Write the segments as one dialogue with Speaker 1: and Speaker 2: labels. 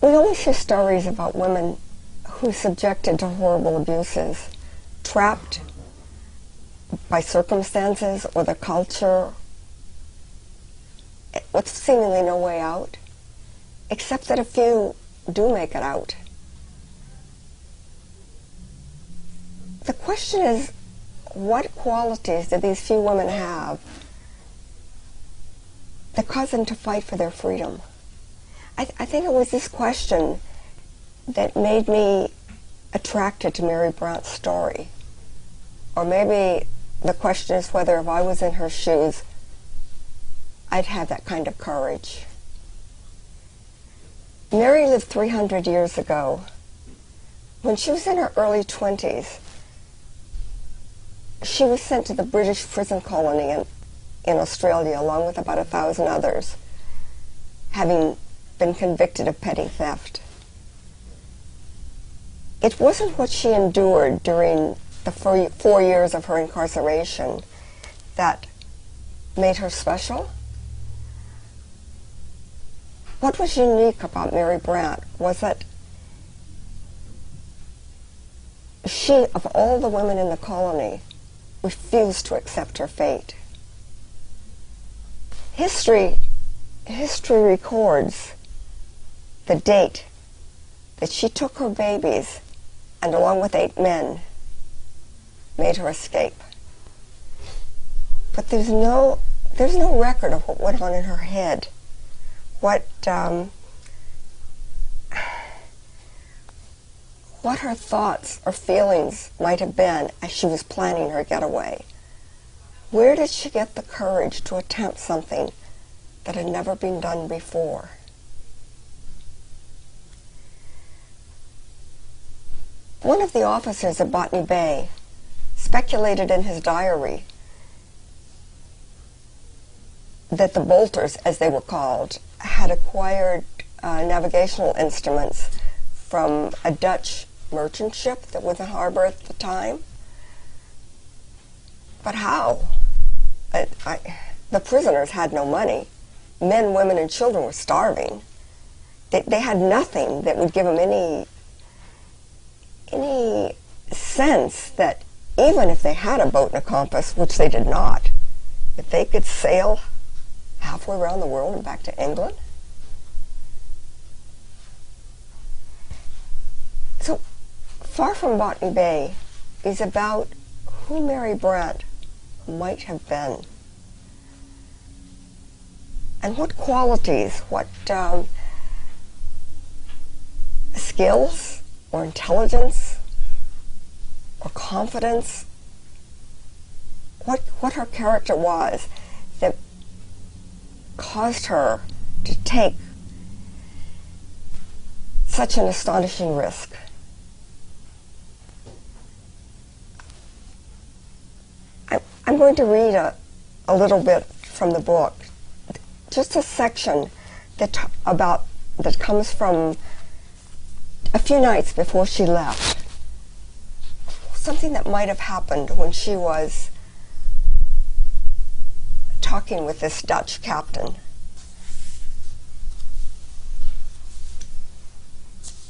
Speaker 1: We always hear stories about women who are subjected to horrible abuses, trapped by circumstances or the culture, with seemingly no way out, except that a few do make it out. The question is, what qualities do these few women have that cause them to fight for their freedom? I think it was this question that made me attracted to Mary Brandt's story. Or maybe the question is whether if I was in her shoes, I'd have that kind of courage. Mary lived 300 years ago. When she was in her early 20s, she was sent to the British prison colony in Australia, along with about 1,000 others, having been convicted of petty theft. It wasn't what she endured during the 4 years of her incarceration that made her special. What was unique about Mary Brandt was that she, of all the women in the colony, refused to accept her fate. History records the date that she took her babies and, along with 8 men, made her escape. But there's no record of what went on in her head, what her thoughts or feelings might have been as she was planning her getaway. Where did she get the courage to attempt something that had never been done before? One of the officers at Botany Bay speculated in his diary that the bolters, as they were called, had acquired navigational instruments from a Dutch merchant ship that was in harbor at the time. But how? The prisoners had no money. Men, women, and children were starving. They had nothing that would give them any sense that even if they had a boat and a compass, which they did not, that they could sail halfway around the world and back to England. So, Far From Botany Bay is about who Mary Brandt might have been, and what qualities, what skills or intelligence or confidence, what her character was that caused her to take such an astonishing risk. I'm going to read a little bit from the book, just a section that comes from a few nights before she left. Something that might have happened when she was talking with this Dutch captain.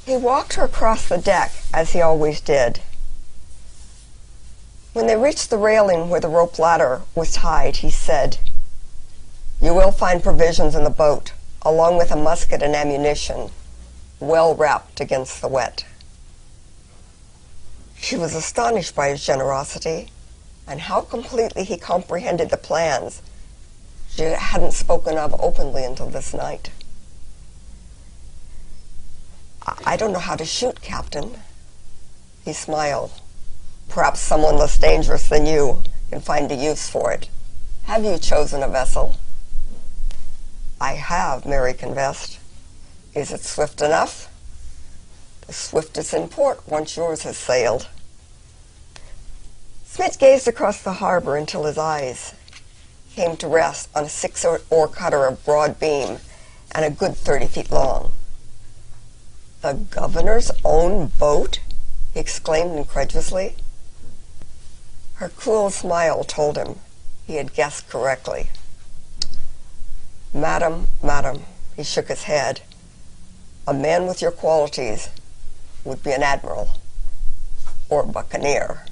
Speaker 1: He walked her across the deck, as he always did. When they reached the railing where the rope ladder was tied, he said, "You will find provisions in the boat, along with a musket and ammunition, well wrapped against the wet." She was astonished by his generosity and how completely he comprehended the plans she hadn't spoken of openly until this night. "I don't know how to shoot, Captain." He smiled. "Perhaps someone less dangerous than you can find a use for it. Have you chosen a vessel?" "I have," Mary confessed. "Is it swift enough?" "The swiftest in port once yours has sailed." Smith gazed across the harbor until his eyes came to rest on a 6-oar cutter of broad beam and a good 30 feet long. "The governor's own boat?" he exclaimed incredulously. Her cruel smile told him he had guessed correctly. "Madam," he shook his head. A man with your qualities would be an admiral or buccaneer.